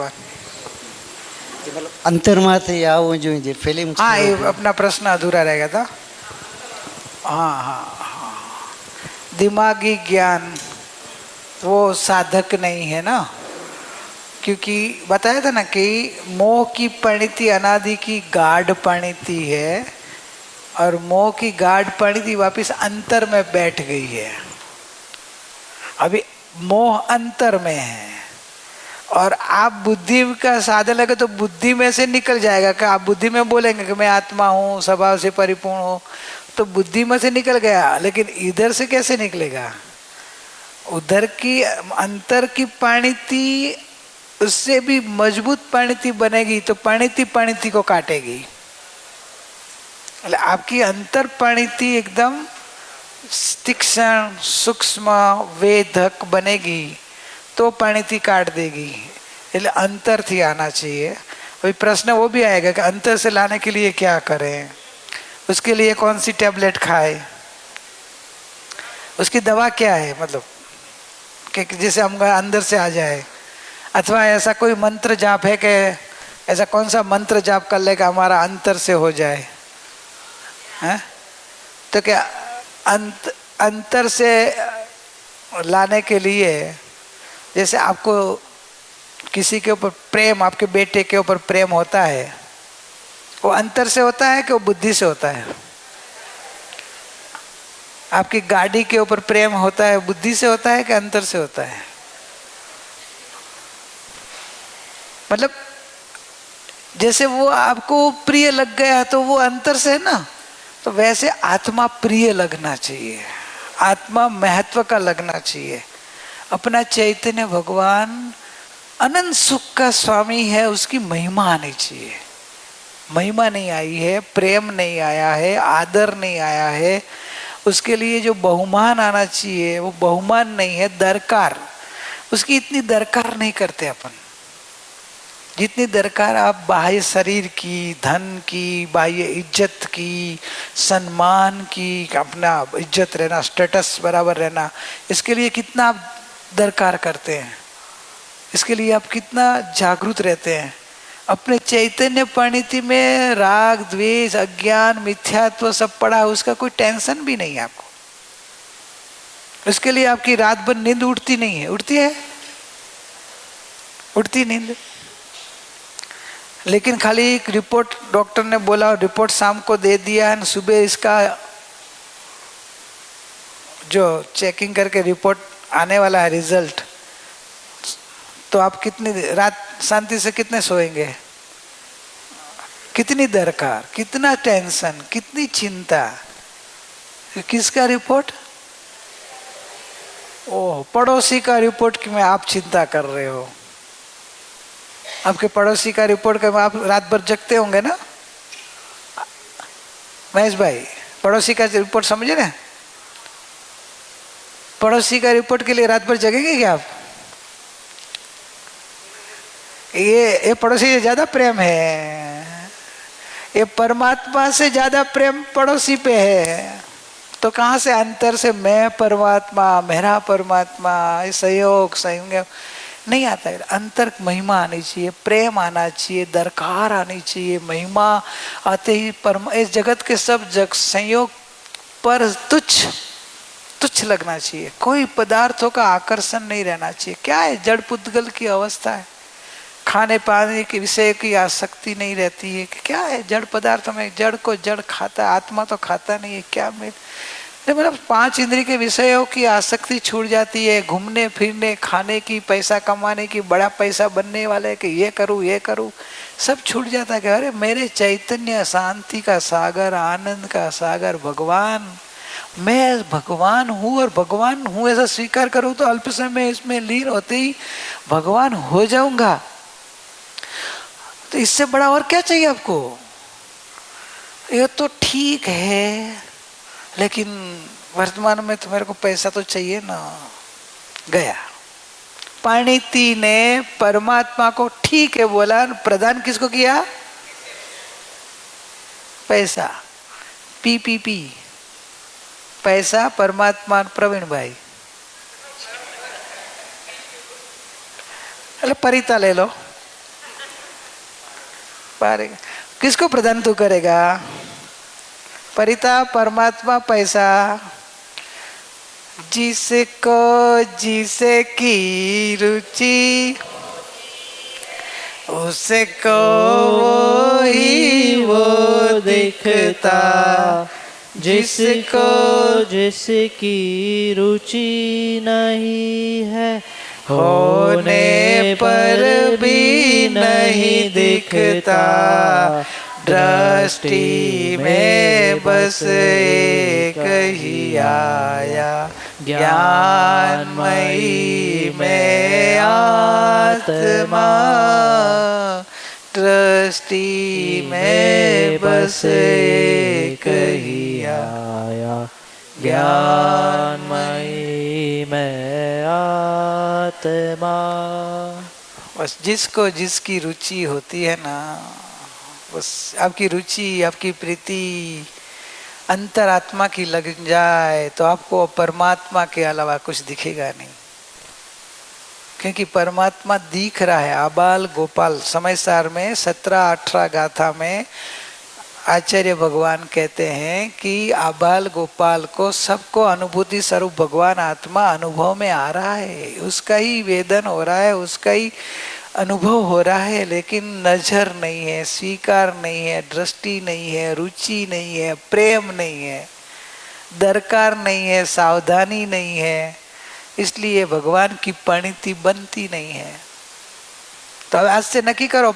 ભગવાન. અંતરમાંથી આવવું જોઈએ ફિલ્મ. हाँ, ये अपना प्रश्न अधूरा रह गया था. हाँ हाँ हाँ, दिमागी ज्ञान वो साधक नहीं है ना, क्योंकि बताया था ना कि मोह की परिणति अनादि की गाढ़ परिणति है और मोह की गाढ़ परिणति वापिस अंतर में बैठ गई है. अभी मोह अंतर में है और आप बुद्धि का साधन लगे तो बुद्धि में से निकल जाएगा. कि आप बुद्धि में बोलेंगे कि मैं आत्मा हूँ, स्वभाव से परिपूर्ण हूँ, तो बुद्धि में से निकल गया, लेकिन इधर से कैसे निकलेगा? उधर की अंतर की परिणति उससे भी मजबूत परिणति बनेगी तो परिणति को काटेगी. आपकी अंतर परिणति एकदम तीक्ष्ण सूक्ष्म वेदक बनेगी तो परिणति काट देगी. इसलिए अंतर थी आना चाहिए. अभी प्रश्न वो भी आएगा कि अंतर से लाने के लिए क्या करें, उसके लिए कौन सी टैबलेट खाए, उसकी दवा क्या है, मतलब कि जैसे हम अंदर से आ जाए, अथवा ऐसा कोई मंत्र जाप है कि ऐसा कौन सा मंत्र जाप कर लेगा हमारा अंतर से हो जाए है? तो क्या अंतर से लाने के लिए जैसे आपको किसी के ऊपर प्रेम, आपके बेटे के ऊपर प्रेम होता है, वो अंतर से होता है कि वो बुद्धि से होता है? आपकी गाड़ी के ऊपर प्रेम होता है, बुद्धि से होता है कि अंतर से होता है? मतलब जैसे वो आपको प्रिय लग गया तो वो अंतर से है ना, तो वैसे आत्मा प्रिय लगना चाहिए, आत्मा महत्व का लगना चाहिए. अपना चैतन्य भगवान अनंत सुख का स्वामी है, उसकी महिमा आनी चाहिए. महिमा नहीं आई है, प्रेम नहीं आया है, आदर नहीं आया है, उसके लिए जो बहुमान आना चाहिए वो बहुमान नहीं है, दरकार. उसकी इतनी दरकार नहीं करते अपन जितनी दरकार आप बाह्य शरीर की, धन की, बाह्य इज्जत की, सम्मान की, अपना इज्जत रहना, स्टेटस बराबर रहना, इसके लिए कितना आप दरकार करते हैं, इसके लिए आप कितना जागरूक रहते हैं. अपने चैतन्य परिणति में राग द्वेष अज्ञान मिथ्यात्व सब पड़ा है, उसका कोई टेंशन भी नहीं है आपको. उसके लिए आपकी रात भर नींद उठती नहीं है. उठती है? उठती नींद, लेकिन खाली एक रिपोर्ट डॉक्टर ने बोला, रिपोर्ट शाम को दे दिया है, सुबह इसका जो चेकिंग करके रिपोर्ट आने वाला है रिजल्ट, तो आप कितनी रात शांति से कितने सोएंगे? कितनी दरकार, कितना टेंशन, कितनी चिंता. किसका रिपोर्ट? ओह, पड़ोसी का रिपोर्ट कि मैं आप चिंता कर रहे हो. आपके पड़ोसी का रिपोर्ट का आप रात भर जगते होंगे ना महेश भाई? पड़ोसी का रिपोर्ट समझे ना, पड़ोसी का रिपोर्ट के लिए रात भर जगेंगे क्या आप? ये पड़ोसी से ज्यादा प्रेम है, ये परमात्मा से ज्यादा प्रेम पड़ोसी पे है. तो कहाँ से अंतर से मैं परमात्मा, मेरा परमात्मा, सहयोग संयोग नहीं आता है. अंतर महिमा आनी चाहिए, प्रेम आना चाहिए, दरकार आनी चाहिए. महिमा आते ही इस जगत के सब संयोग पर तुच्छ लगना चाहिए. कोई पदार्थों का आकर्षण नहीं रहना चाहिए. क्या है? जड़ पुद्गल की अवस्था है. खाने पाने के विषय की आसक्ति नहीं रहती है. क्या है? जड़ पदार्थों में जड़ को जड़ खाता, आत्मा तो खाता नहीं है. क्या मतलब 5 इंद्रिय के विषयों की आसक्ति छूट जाती है. घूमने फिरने, खाने की, पैसा कमाने की, बड़ा पैसा बनने वाले कि ये करूँ सब छूट जाता है. कि अरे मेरे चैतन्य शांति का सागर, आनंद का सागर भगवान, मैं भगवान हूँ और भगवान हूँ ऐसा स्वीकार करूँ तो अल्प समय में इसमें लीन होते ही भगवान हो जाऊंगा. तो इससे बड़ा और क्या चाहिए आपको? ये तो ठीक है, लेकिन वर्तमान में तो मेरे को पैसा तो चाहिए ना. गया. परिणति ने परमात्मा को ठीक है बोला, प्रदान किसको किया? पैसा. पी पैसा, परमात्मा, प्रवीण भाई. अरे परिता ले लो, पारेगा। किसको प्रदान तू करेगा? परिताप परमात्मा पैसा, जिसको जिसे की रुचि उसको ही वो दिखता, जिसको जिसकी रुचि नहीं है होने पर भी नहीं दिखता, दृष्टि में बस एक ही आया, ज्ञानमयी में आत्मा, दृष्टि में बस एक ही आया, ज्ञानमयी में आत्मा। बस जिसको जिसकी रुचि होती है ना, बस आपकी रुचि आपकी प्रीति अंतरात्मा की लग जाए तो आपको परमात्मा के अलावा कुछ दिखेगा नहीं, क्योंकि परमात्मा दिख रहा है। आबाल गोपाल समय सार में 17-18 गाथा में आचार्य भगवान कहते हैं कि आबाल गोपाल को सबको अनुभूति स्वरूप भगवान आत्मा अनुभव में आ रहा है, उसका ही वेदन हो रहा है, उसका ही अनुभव हो रहा है, लेकिन नजर नहीं है, स्वीकार नहीं है, दृष्टि नहीं है, रुचि नहीं है, प्रेम नहीं है, दरकार नहीं है, सावधानी नहीं है, इसलिए भगवान की परिणति बनती नहीं है। तो आज से नक्की करो,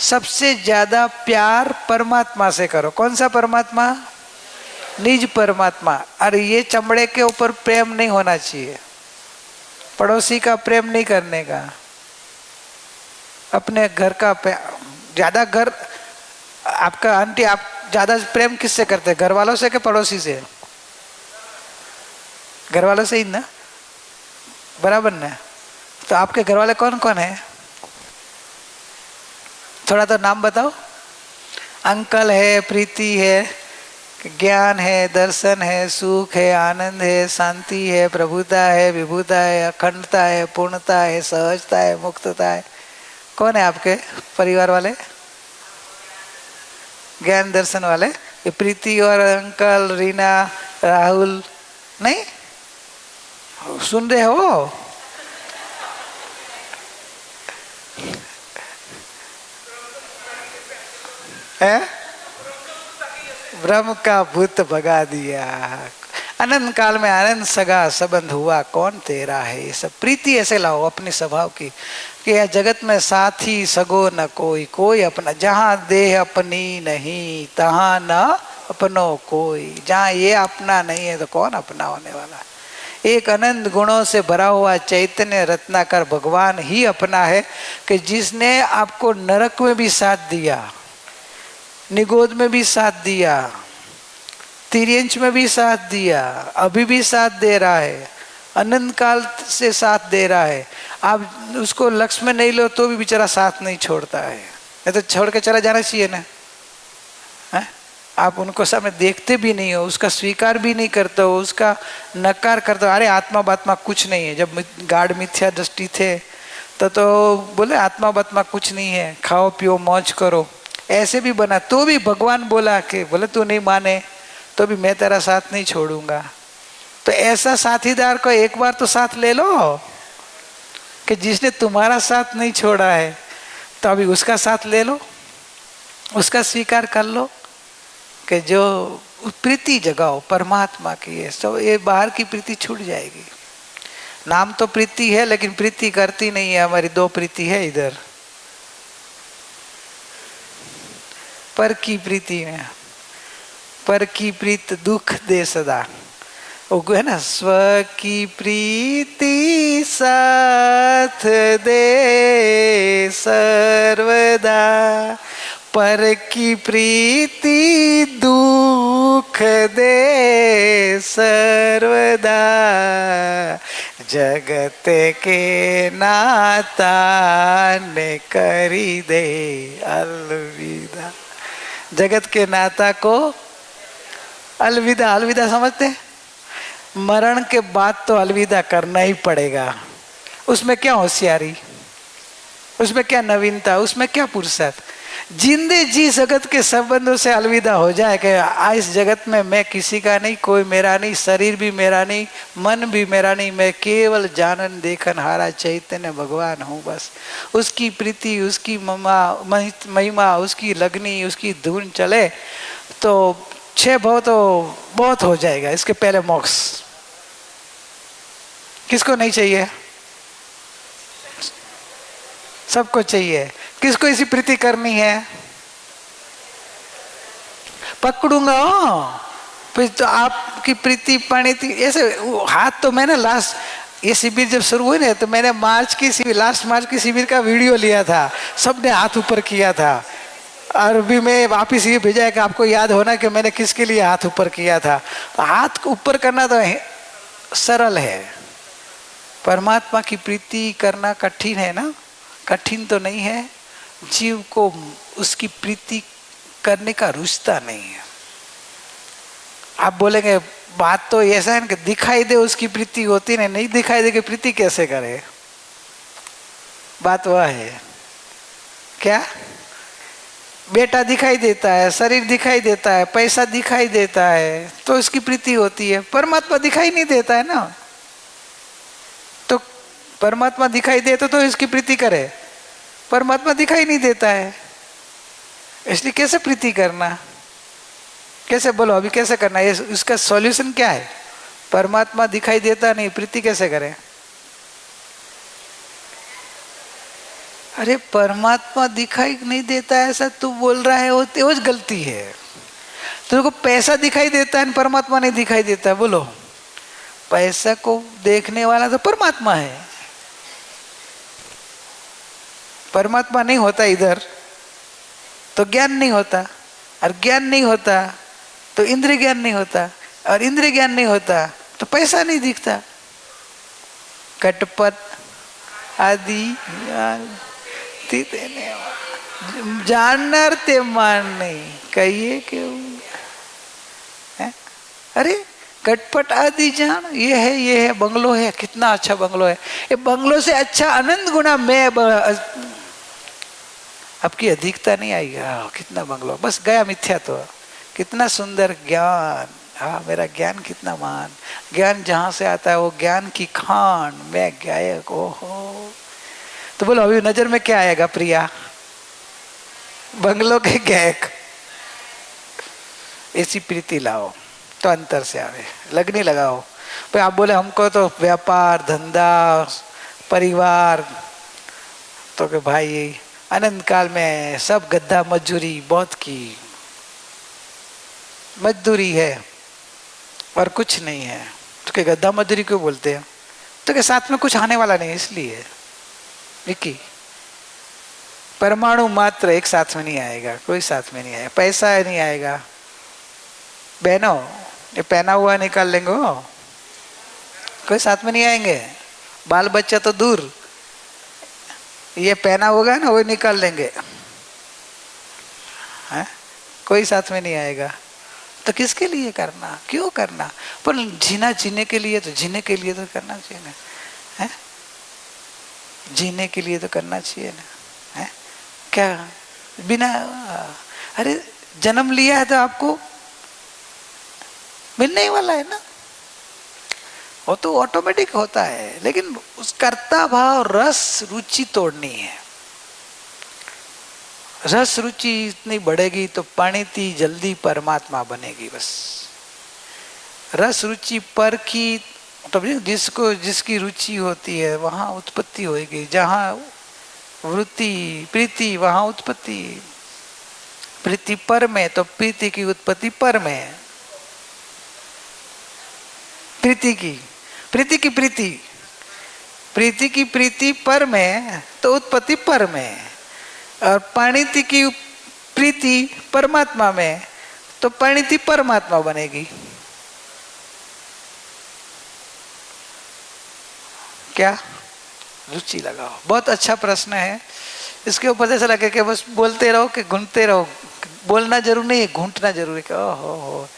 सबसे ज्यादा प्यार परमात्मा से करो। कौन सा परमात्मा? निज परमात्मा। अरे ये चमड़े के ऊपर प्रेम नहीं होना चाहिए, पड़ोसी का प्रेम नहीं करने का, अपने घर का ज्यादा। घर आपका आंटी, आप ज्यादा प्रेम किससे करते हैं? घर वालों से कि पड़ोसी से? घर वालों से ही ना, बराबर ना? तो आपके घर वाले कौन कौन है? थोड़ा तो नाम बताओ। अंकल है, प्रीति है, ज्ञान है, दर्शन है, सुख है, आनंद है, शांति है, प्रभुता है, विभुता है, अखंडता है, पूर्णता है, सहजता है, मुक्तता है। कौन है आपके परिवार वाले? ज्ञान दर्शन वाले। ये प्रीति और अंकल, रीना, राहुल नहीं सुन रहे हो? ब्रह्म का भूत भगा दिया, अनंत काल में आनंद सगा संबंध हुआ, कौन तेरा है। ये सब प्रीति ऐसे लाओ अपने स्वभाव की कि यह जगत में साथी सगो न कोई, कोई अपना। जहाँ देह अपनी नहीं तहाँ न अपनो कोई, जहाँ ये अपना नहीं है तो कौन अपना होने वाला। एक अनंत गुणों से भरा हुआ चैतन्य रत्नाकर भगवान ही अपना है, कि जिसने आपको नरक में भी साथ दिया, निगोद में भी साथ दिया, तिर्यंच में भी साथ दिया, अभी भी साथ दे रहा है, अनंत काल से साथ दे रहा है। आप उसको लक्ष्य में नहीं लो तो भी बेचारा साथ नहीं छोड़ता है, नहीं तो छोड़ के चला जाना चाहिए ना। है? आप उनको सामने देखते भी नहीं हो, उसका स्वीकार भी नहीं करते हो, उसका नकार करते हो। अरे आत्मा बात्मा कुछ नहीं है। जब गाढ़ मिथ्या दृष्टि थे तो बोले आत्मा बात्मा कुछ नहीं है, खाओ पियो मौज करो, ऐसे भी बना। तो भी भगवान बोला कि बोले तू नहीं माने तो भी मैं तेरा साथ नहीं छोड़ूंगा। तो ऐसा साथीदार को एक बार तो साथ ले लो, कि जिसने तुम्हारा साथ नहीं छोड़ा है तो अभी उसका साथ ले लो, उसका स्वीकार कर लो, कि जो प्रीति जगाओ परमात्मा की है। तो ये बाहर की प्रीति छूट जाएगी। नाम तो प्रीति है लेकिन प्रीति करती नहीं है। हमारी दो प्रीति है इधर, पर की प्रीति में, पर की प्रीत दुख दे सदा। वो है ना, स्व की प्रीति साथ दे सर्वदा, पर की प्रीति दुख दे सर्वदा, जगत के नाता ने करी दे अलविदा। जगत के नाता को अलविदा। अलविदा समझते हैं? मरण के बाद तो अलविदा करना ही पड़ेगा। उसमें क्या होशियारी, उसमें क्या नवीनता, उसमें क्या पुरुषार्थ। जिंदे जी जगत के संबंधों से अलविदा हो जाए कि इस जगत में मैं किसी का नहीं, कोई मेरा नहीं, शरीर भी मेरा नहीं, मन भी मेरा नहीं, मैं केवल जानन देखन हारा चैतन्य भगवान हूँ। बस उसकी प्रीति, उसकी महिमा, उसकी लगनी, उसकी धुन चले तो 6 भव तो बहुत हो जाएगा। इसके पहले मोक्ष किसको नहीं चाहिए? सबको चाहिए। किसको इसी प्रीति करनी है? पकड़ूंगा फिर तो आपकी प्रीति पानी ऐसे हाथ तो मैंने लास्ट ये शिविर जब शुरू हुई ना तो मैंने लास्ट मार्च की शिविर का वीडियो लिया था, सबने हाथ ऊपर किया था और अभी मैं वापिस ये भेजा है कि आपको याद होना कि मैंने किसके लिए हाथ ऊपर किया था। तो हाथ को ऊपर करना तो सरल है, परमात्मा की प्रीति करना कठिन है ना? कठिन तो नहीं है, जीव को उसकी प्रीति करने का रुचता नहीं है। आप बोलेंगे बात तो ऐसा है कि दिखाई दे उसकी प्रीति होती नहीं दिखाई दे कि प्रीति कैसे करे? बात वह है क्या? बेटा दिखाई देता है, शरीर दिखाई देता है, पैसा दिखाई देता है तो इसकी प्रीति होती है। परमात्मा दिखाई नहीं देता है ना, तो परमात्मा दिखाई दे तो इसकी प्रीति करे। परमात्मा दिखाई नहीं देता है, इसलिए कैसे प्रीति करना? कैसे बोलो अभी कैसे करना है? इसका सॉल्यूशन क्या है? परमात्मा दिखाई देता नहीं, प्रीति कैसे करें? अरे परमात्मा दिखाई नहीं देता है ऐसा तू बोल रहा है, वो गलती है। तेरे को पैसा दिखाई देता है, परमात्मा नहीं दिखाई देता। बोलो पैसा को देखने वाला तो परमात्मा है, परमात्मा नहीं होता इधर तो ज्ञान नहीं होता, और ज्ञान नहीं होता तो इंद्रिय ज्ञान नहीं होता, और इंद्रिय ज्ञान नहीं होता तो पैसा नहीं दिखता। कटपट आदि जानर ते मान नहीं कहिए क्यों है? अरे कटपट आदि जान, ये है बंगलो है, कितना अच्छा बंगलो है, ये बंगलो से अच्छा अनंत गुना मैं आपकी अधिकता नहीं आएगी। कितना बंगलो, बस गया मिथ्या तो कितना सुंदर ज्ञान। हाँ मेरा ज्ञान कितना मान, ज्ञान जहाँ से आता है वो ज्ञान की खान, मैं गायक। ओहो तो बोलो अभी नजर में क्या आएगा? प्रिया बंगलो के गायक। ऐसी प्रीति लाओ तो अंतर से आवे, लगनी लगाओ। भाई आप बोले हमको तो व्यापार धंधा परिवार, तो कि भाई अनंत काल में सब गद्दा मजदूरी बहुत की, मजदूरी है और कुछ नहीं है। तो क्या गद्दा मजदूरी क्यों बोलते हैं? तो क्या साथ में कुछ आने वाला नहीं इसलिए। विकी परमाणु मात्र एक साथ में नहीं आएगा, कोई साथ में नहीं आएगा, पैसा नहीं आएगा। बहनों ये पहना हुआ निकाल लेंगे कोई साथ में नहीं आएंगे, बाल बच्चा तो दूर, ये पहना होगा ना वो निकाल लेंगे, है? कोई साथ में नहीं आएगा। तो किसके लिए करना, क्यों करना? पर जीने के लिए तो करना चाहिए ना, है? जीने के लिए तो करना चाहिए ना, है? क्या बिना अरे जन्म लिया है तो आपको मिलने ही वाला है ना, वो तो ऑटोमेटिक होता है। लेकिन उस कर्ता भाव रस रुचि तोड़नी है। रस रुचि इतनी बढ़ेगी तो पाणिति जल्दी परमात्मा बनेगी। बस रस रुचि पर की तो जिसकी रुचि होती है वहां उत्पत्ति होगी, जहां वृत्ति प्रीति वहां उत्पत्ति। प्रीति पर में तो प्रीति की उत्पत्ति पर में, प्रीति की प्रीति पर में तो उत्पत्ति पर में, और पाणिति की प्रीति परमात्मा में तो पाणिति परमात्मा बनेगी। क्या रुचि लगाओ। बहुत अच्छा प्रश्न है, इसके ऊपर ऐसा लगे कि बस बोलते रहो कि घूमते रहो। बोलना जरूर नहीं है, घूंटना जरूरी है। ओहो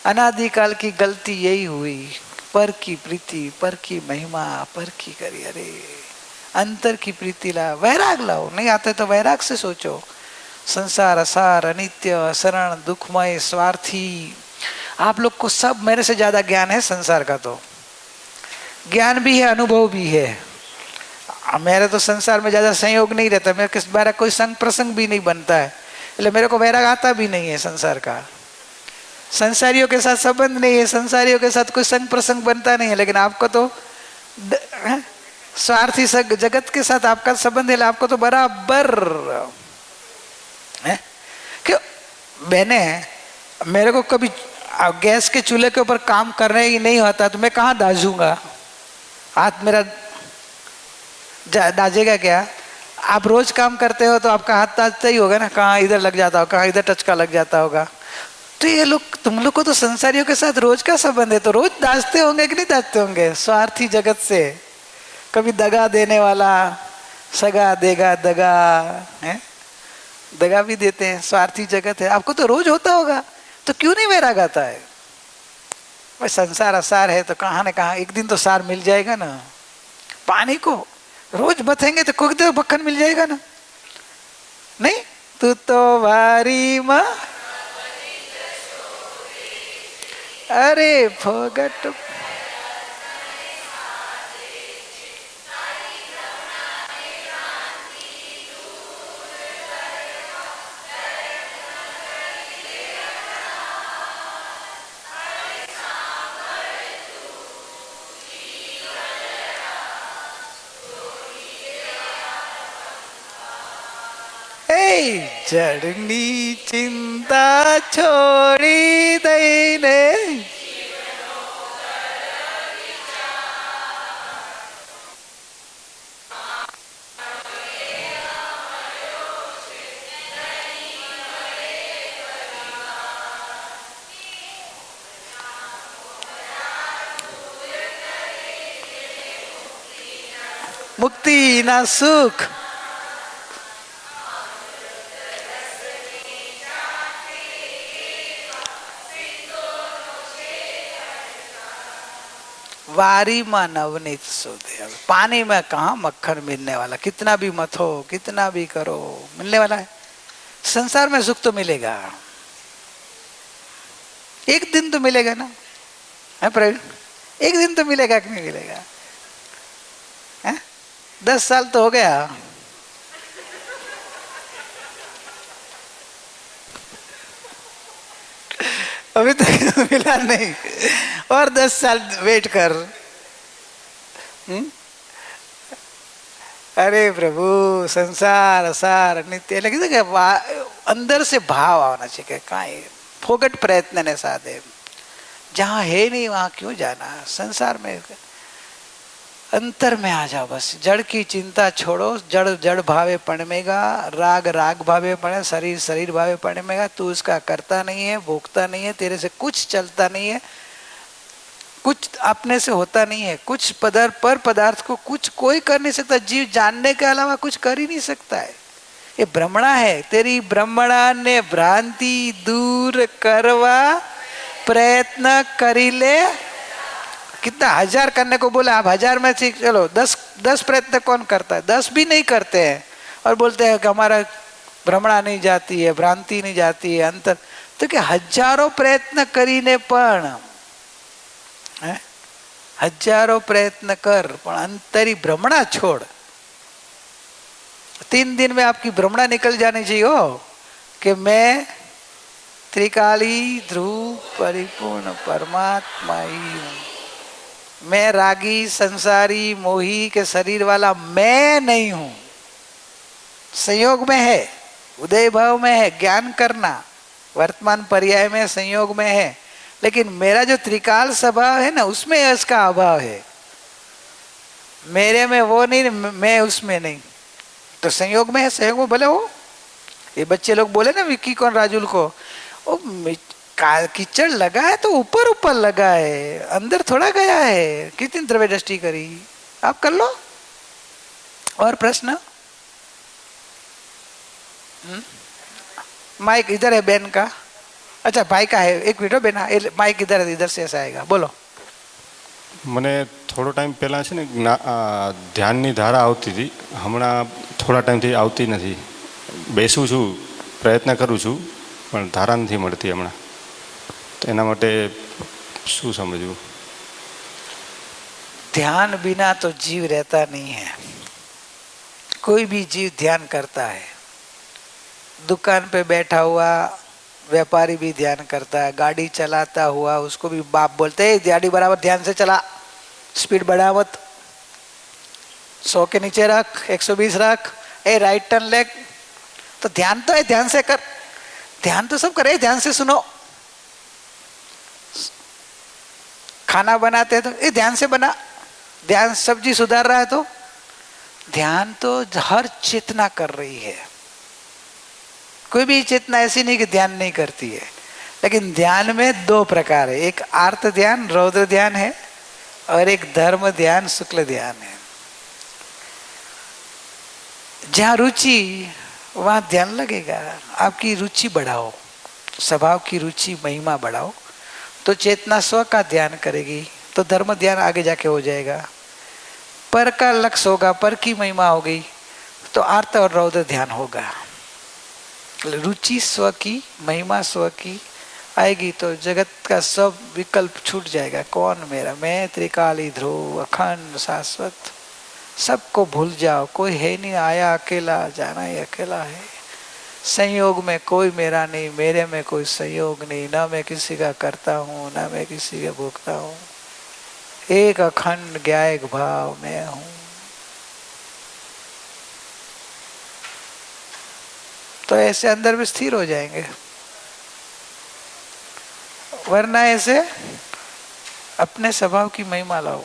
अनादिकाल की गलती यही हुई, पर की प्रीति, पर की महिमा, पर की करी। अरे अंतर की प्रीति ला, वैराग लाओ। नहीं आते तो वैराग से सोचो, संसार असार, अनित्य, असरण, दुखमय, स्वार्थी। आप लोग को सब मेरे से ज्यादा ज्ञान है संसार का। तो ज्ञान भी है, अनुभव भी है। मेरे तो संसार में ज्यादा संयोग नहीं रहता, मेरे किस बारे कोई संग प्रसंग भी नहीं बनता है, इसलिए मेरे को वैराग आता भी नहीं है संसार का। संसारियों के साथ संबंध नहीं है, संसारियों के साथ कोई संग प्रसंग बनता नहीं है। लेकिन आपको तो स्वार्थी जगत के साथ आपका संबंध है, आपको तो बराबर है। क्यों बहने, मेरे को कभी गैस के चूल्हे के ऊपर काम करने ही नहीं होता तो मैं कहाँ दाजूंगा? हाथ मेरा दाजेगा क्या? आप रोज काम करते हो तो आपका हाथ दाजता ही होगा ना, कहाँ इधर लग जाता होगा, कहाँ इधर टचका लग जाता होगा। तो ये लोग, तुम लोग को तो संसारियों के साथ रोज का संबंध है, तो रोज दाजते होंगे कि नहीं दाजते होंगे? स्वार्थी जगत से कभी दगा देने वाला, सगा देगा दगा है, दगा भी देते हैं, स्वार्थी जगत है। आपको तो रोज होता होगा, तो क्यों नहीं वैराग आता है? भाई संसार असार है तो कहाँ न कहाँ एक दिन तो सार मिल जाएगा ना। पानी को रोज बथेंगे तो कोई तो बखन मिल जाएगा ना। नहीं, तू तो वारी माँ, अरे फोगट, जड़नी चिंता छोड़ी दईने, मुक्ति ना सुख। वारी माँ नवनीत सोते। पानी में कहाँ मक्खन मिलने वाला, कितना भी मथो, कितना भी करो, मिलने वाला है? संसार में सुख तो मिलेगा, एक दिन तो मिलेगा ना, है प्रवीण? एक दिन तो मिलेगा कि नहीं मिलेगा? है? 10 साल तो हो गया, अभी तक मिला नहीं, और 10 साल वेट कर। अरे प्रभु, संसार सार नित्य, लेकिन अंदर से भाव आना चाहिए। कहाँ फोगट प्रयत्न ने साधे, जहाँ है नहीं वहां क्यों जाना? संसार में अंतर में आ जाओ बस। जड़ की चिंता छोड़ो, जड़ जड़ भावे पड़मेगा, राग राग भावे पड़े, शरीर शरीर भावे पड़मेगा। तू उसका करता नहीं है, भोगता नहीं है, तेरे से कुछ चलता नहीं है, कुछ अपने से होता नहीं है, कुछ पदार्थ को कुछ कोई कर नहीं सकता। जीव जानने के अलावा कुछ कर ही नहीं सकता है। ये भ्रमणा है। तेरी भ्रमणा ने भ्रांति दूर करवा प्रयत्न करी ले। कितना 1000 करने को बोला, आप 1000 में से चलो 10 प्रयत्न कौन करता है? 10 भी नहीं करते हैं और बोलते हैं कि हमारा भ्रमणा नहीं जाती है, भ्रांति नहीं जाती है, अंतर। तो क्या हजारों प्रयत्न करीने पण, हजारों प्रयत्न कर पण अंतरी भ्रमणा छोड़। 3 दिन में आपकी भ्रमणा निकल जानी चाहिए हो कि मैं त्रिकाली ध्रुव परिपूर्ण परमात्मा ही हूं। मैं रागी, संसारी, मोही के शरीर वाला मैं नहीं हूं। संयोग में है, उदय भाव में है, ज्ञान करना वर्तमान पर्याय में संयोग में है, लेकिन मेरा जो त्रिकाल स्वभाव है ना, उसमें इसका अभाव है। मेरे में वो नहीं, मैं उसमें नहीं। तो संयोग में है, संयोग में भले हो। ये बच्चे लोग बोले ना विक्की कौन राजुल को, ओ कीचड़ लगा है तो ऊपर ऊपर लगा है, अंदर थोड़ा गया है। कितनी द्रव्य दृष्टि करी, आप कर लो। और प्रश्न? माइक इधर है बहन का, अच्छा भाई का है। एक मिनट बेना, माइक इधर है, इधर से ऐसा आएगा, बोलो। મને થોડો ટાઈમ પહેલાં છે ને ધ્યાનની ધારા આવતી હતી, હમણાં થોડા ટાઈમથી આવતી નથી. બેસું છું પ્રયત્ન કરું છું પણ ધારા નથી મળતી હમણાં, તો એના માટે શું સમજવું? ध्यान बिना तो जीव रहता नहीं है। कोई भी जीव ध्यान करता है। दुकान पे बैठा हुआ व्यापारी भी ध्यान करता है, गाड़ी चलाता हुआ उसको भी बाप बोलते हैं गाड़ी बराबर ध्यान से चला, स्पीड बढ़ा मत, 100 के नीचे रख, 120 रख, ए राइट टर्न लेग। तो ध्यान तो है, ध्यान से कर, ध्यान तो सब करे, ध्यान से सुनो। खाना बनाते हैं तो ये ध्यान से बना, ध्यान सब्जी सुधार रहा है तो ध्यान तो हर चेतना कर रही है। कोई भी चेतना ऐसी नहीं कि ध्यान नहीं करती है। लेकिन ध्यान में 2 प्रकार है, एक आर्त ध्यान रौद्र ध्यान है और एक धर्म ध्यान शुक्ल ध्यान है। जहाँ रुचि वहाँ ध्यान लगेगा। आपकी रुचि बढ़ाओ, स्वभाव की रुचि महिमा बढ़ाओ तो चेतना स्व का ध्यान करेगी, तो धर्म ध्यान आगे जाके हो जाएगा। पर का लक्ष्य होगा, पर की महिमा हो गई तो आर्त और रौद्र ध्यान होगा। रुचि स्व की, महिमा स्व की आएगी तो जगत का सब विकल्प छूट जाएगा। कौन मेरा, मैं त्रिकाली ध्रुव अखंड शाश्वत, सबको भूल जाओ, कोई है नहीं, आया अकेला जाना ही अकेला है। संयोग में कोई मेरा नहीं, मेरे में कोई संयोग नहीं, ना मैं किसी का करता हूँ ना मैं किसी का भोगता हूँ, एक अखंड ज्ञायक भाव मैं हूँ। तो ऐसे अंदर में स्थिर हो जाएंगे, वरना ऐसे अपने स्वभाव की महिमा लाओ।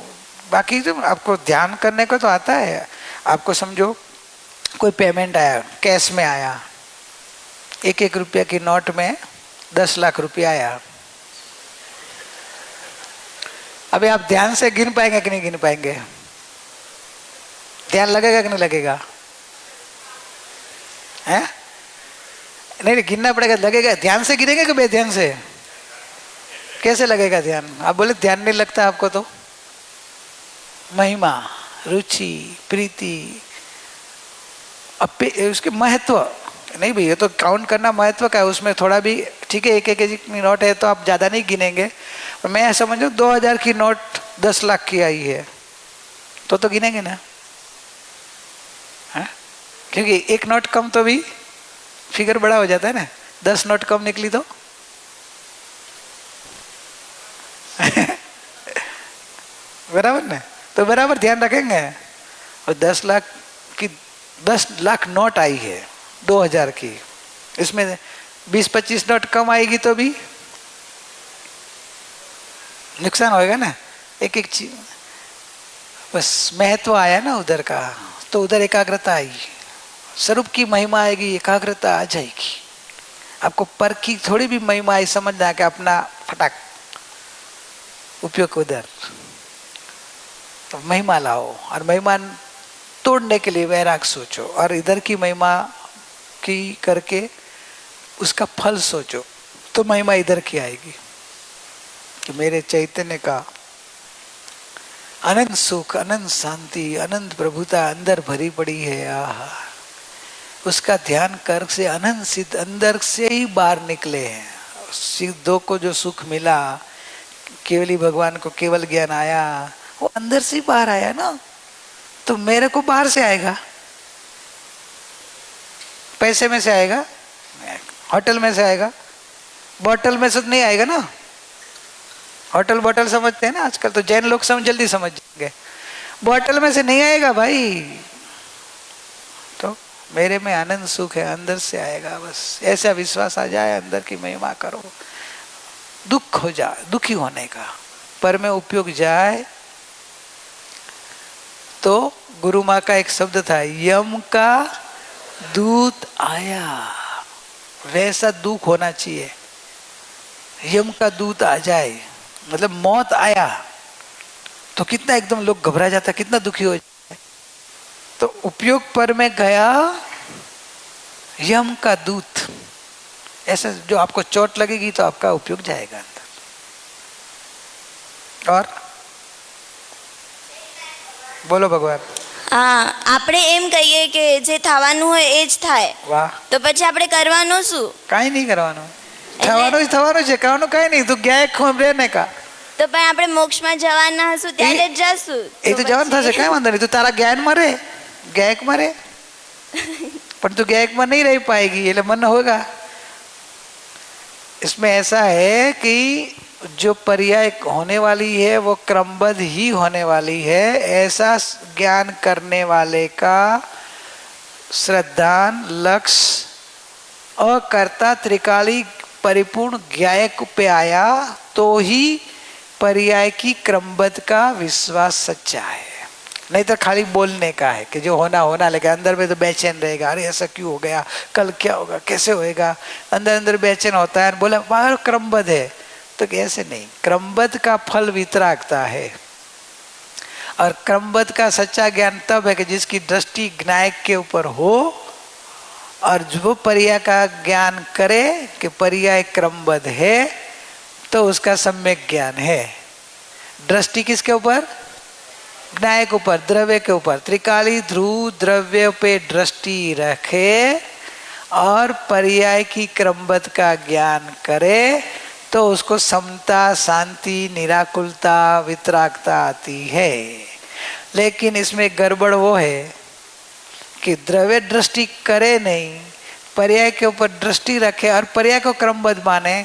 बाकी जो आपको ध्यान करने को तो आता है। आपको समझो कोई पेमेंट आया, कैश में आया, 1-1 रुपया की नोट में 10 लाख रुपया आया। अभी आप ध्यान से गिन पाएंगे कि नहीं गिन पाएंगे? ध्यान लगेगा कि नहीं लगेगा? हैं? नहीं, गिनना पड़ेगा, लगेगा। ध्यान से गिनेंगे कि बेध्यान से? कैसे लगेगा ध्यान? आप बोले ध्यान नहीं लगता आपको, तो महिमा, रुचि, प्रीति, उसके महत्व नहीं भाई, ये तो काउंट करना महत्व का है, उसमें थोड़ा भी ठीक है। 1-1 की नोट है तो आप ज़्यादा नहीं गिनेंगे। मैं समझो 2000 की नोट 10 लाख की आई है तो गिनेंगे ना, है? क्योंकि 1 नोट कम तो भी फिगर बड़ा हो जाता है ना। 10 नोट कम निकली तो बराबर ना, तो बराबर ध्यान रखेंगे। और 10 लाख नोट आई है 2000 की, इसमें 20-25 नोट कम आएगी तो भी नुकसान होएगा ना। एक चीज बस महत्व आया ना उधर का, तो उधर एकाग्रता आई, स्वरूप की महिमा आएगी, एकाग्रता आ जाएगी। आपको पर की थोड़ी भी महिमा आई, समझना कि अपना फटाक उपयोग उधर, तो महिमा लाओ। और महिमा तोड़ने के लिए वैराग सोचो, और इधर की महिमा की करके उसका फल सोचो, तो महिमा इधर की आएगी कि मेरे चैतन्य का अनंत सुख, अनंत शांति, अनंत प्रभुता अंदर भरी पड़ी है। आहा, उसका ध्यान कर से अनंत सिद्ध अंदर से ही बाहर निकले हैं। सिद्धों को जो सुख मिला, केवली भगवान को केवल ज्ञान आया, वो अंदर से ही बाहर आया ना। तो मेरे को बाहर से आएगा, पैसे में से आएगा, होटल में से आएगा, बोतल में से नहीं आएगा ना। होटल बोतल समझते हैं ना आजकल, तो जैन लोग जल्दी समझ जाएंगे। बोतल में से नहीं आएगा भाई, तो मेरे में आनंद सुख है, अंदर से आएगा। बस ऐसा विश्वास आ जाए, अंदर की महिमा करो, दुख हो जाए, दुखी होने का पर में उपयोग जाए। तो गुरु माँ का एक शब्द था, यम का दूत आया, वैसा दुख होना चाहिए। यम का दूत आ जाए मतलब मौत आया तो कितना एकदम लोग घबरा जाता, कितना दुखी हो जाए। तो उपयोग पर में गया यम का दूत, ऐसा जो आपको चोट लगेगी तो आपका उपयोग जाएगा अंदर। और बोलो भगवान। હા આપણે એમ કહીએ કે જે થવાનું હોય એ જ થાય વાહ, તો પછી આપણે કરવાનું શું? કાંઈ નહીં કરવાનું. થવાનું જ થવાનું છે, કરવાનું કાંઈ નહીં. તું ગયા ખૂમ રહેને કા તો પણ આપણે મોક્ષમાં જવાના હશું ત્યારે જ જશું. એ તો જવાનું થશે, કાંઈ વાંધો નહીં. તું તારા જ્ઞાનમાં રહે, गायकમાં રહે, पर तू गायक में नहीं रह पाएगी, ये मन होगा. इसमें ऐसा है कि जो पर्याय होने वाली है वो क्रमबद्ध ही होने वाली है. ऐसा ज्ञान करने वाले का श्रद्धान लक्ष्य अकर्ता त्रिकाली परिपूर्ण गायक पे आया तो ही पर्याय की क्रमबद्ध का विश्वास सच्चा है. नहीं तो खाली बोलने का है कि जो होना होना, लेकिन अंदर में तो बेचैन रहेगा. अरे ऐसा क्यों हो गया, कल क्या होगा, कैसे होएगा, अंदर अंदर बेचैन होता है. बोला बाहर क्रमबद्ध है, तो कैसे नहीं. क्रमबद्ध का फल वितरागता है. और क्रमबद्ध का सच्चा ज्ञान तब है कि जिसकी दृष्टि ज्ञायक के ऊपर हो और जो पर्याय का ज्ञान करे कि पर्याय क्रमबद्ध है तो उसका सम्यक ज्ञान है. दृष्टि किसके ऊपर? ज्ञायक ऊपर, द्रव्य के ऊपर. त्रिकाली ध्रुव द्रव्य पे दृष्टि रखे और पर्याय की क्रमबद्ध का ज्ञान करे तो उसको समता, शांति, निराकुलता, वितरागता आती है. लेकिन इसमें गड़बड़ वो है कि द्रव्य दृष्टि करे नहीं, पर्याय के ऊपर दृष्टि रखे और पर्याय को क्रमबद्ध माने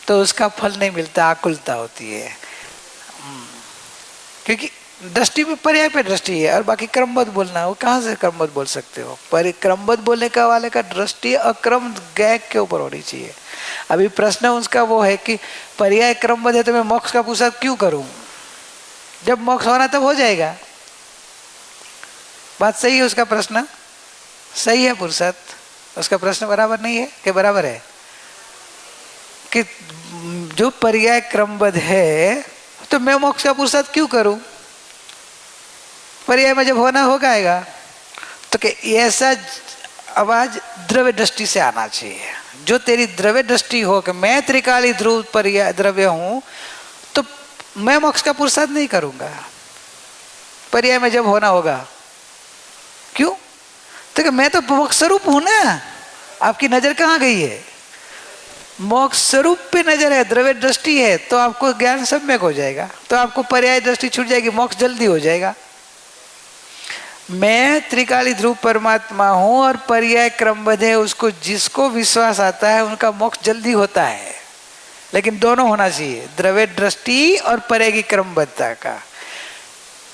तो उसका फल नहीं मिलता, आकुलता होती है. क्योंकि दृष्टि पे पर्याय पे दृष्टि है और बाकी क्रमबद्ध बोलना, वो कहाँ से क्रमबद्ध बोल सकते हो. पर क्रमबद्ध बोलने का वाले का दृष्टि अक्रम गायक के ऊपर होनी चाहिए. अभी प्रश्न उसका वो है कि पर्याय क्रमबद्ध है तो मैं मोक्ष का पुरुषार्थ क्यों करूं, जब मोक्ष होना तब हो जाएगा. बात सही है उसका प्रश्न, सही है पुरुषार्थ. उसका प्रश्न बराबर नहीं है कि बराबर है कि जो पर्याय क्रमबद्ध है तो मैं मोक्ष का पुरुषार्थ क्यों करूं. पर्याय में जब होना होगा आएगा तो कि ऐसा आवाज द्रव्य दृष्टि से आना चाहिए. जो तेरी द्रव्य दृष्टि हो कि मैं त्रिकाली ध्रुव पर्याय द्रव्य हूं तो मैं मोक्ष का पुरुषार्थ नहीं करूंगा. पर्याय में जब होना होगा क्यों, तो कि मैं तो मोक्ष स्वरूप हूं ना. आपकी नजर कहाँ गई है, मोक्ष स्वरूप पे नजर है, द्रव्य दृष्टि है तो आपको ज्ञान सम्यक हो जाएगा. तो आपको पर्याय दृष्टि छूट जाएगी, मोक्ष जल्दी हो जाएगा. मैं त्रिकाली ध्रुव परमात्मा हूं और पर्याय क्रमबद्ध है, उसको जिसको विश्वास आता है उनका मोक्ष जल्दी होता है. लेकिन दोनों होना चाहिए, द्रव्य दृष्टि और पर्याय की क्रमबद्धता का.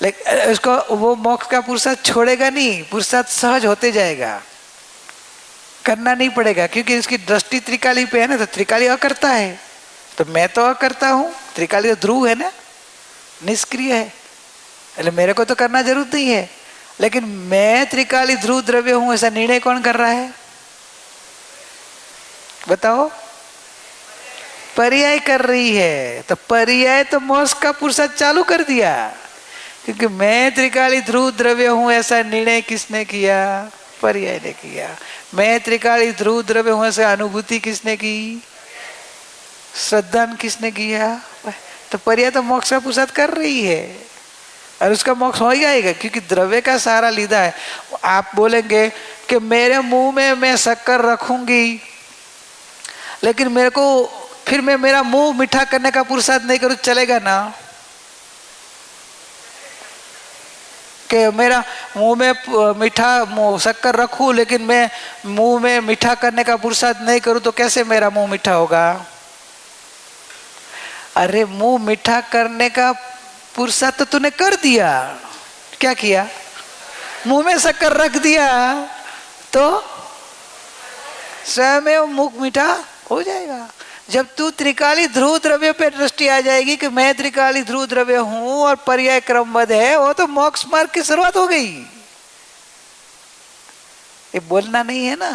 लेकिन उसको वो मोक्ष का पुरुषार्थ छोड़ेगा नहीं, पुरुषार्थ सहज होते जाएगा, करना नहीं पड़ेगा. क्योंकि उसकी दृष्टि त्रिकाली पे है ना, तो त्रिकाली अकर्ता है तो मैं तो अकर्ता हूं. त्रिकाली तो ध्रुव है ना, निष्क्रिय है, એટલે मेरे को तो करना जरूरत नहीं है. लेकिन मैं त्रिकाली ध्रुव द्रव्य हूं ऐसा निर्णय कौन कर रहा है बताओ. पर्याय कर रही है. तो पर्याय तो मोक्ष का पुरुषार्थ चालू कर दिया. क्योंकि मैं त्रिकाली ध्रुव द्रव्य हूं ऐसा निर्णय किसने किया, पर्याय ने किया. मैं त्रिकाली ध्रुव द्रव्य हूं ऐसा अनुभूति किसने की, श्रद्धा किसने किया. तो पर्याय तो मोक्ष का पुरुषार्थ कर रही है और उसका मोक्ष हो ही आएगा. क्योंकि द्रव्य का सहारा लीधा है. आप बोलेंगे कि मेरे मुंह में मैं शक्कर रखूंगी लेकिन मेरे को फिर मैं मेरा मुंह मीठा करने का पुरुषार्थ नहीं करूं, चलेगा ना. कि मेरा मुंह में मीठा शक्कर रखूं लेकिन मैं मुंह में मीठा करने का पुरुषार्थ नहीं करूं तो कैसे मेरा मुंह मीठा होगा. अरे मुंह मीठा करने का पुरुषार्थ तो तूने कर दिया. क्या किया, मुंह में शक्कर रख दिया तो स्वयं मुख मीठा हो जाएगा. जब तू त्रिकाली ध्रुव द्रव्य पे दृष्टि आ जाएगी कि मैं त्रिकाली ध्रुव द्रव्य हूं और पर्याय क्रमबद्ध है, वो तो मोक्ष मार्ग की शुरुआत हो गई. ये बोलना नहीं है ना,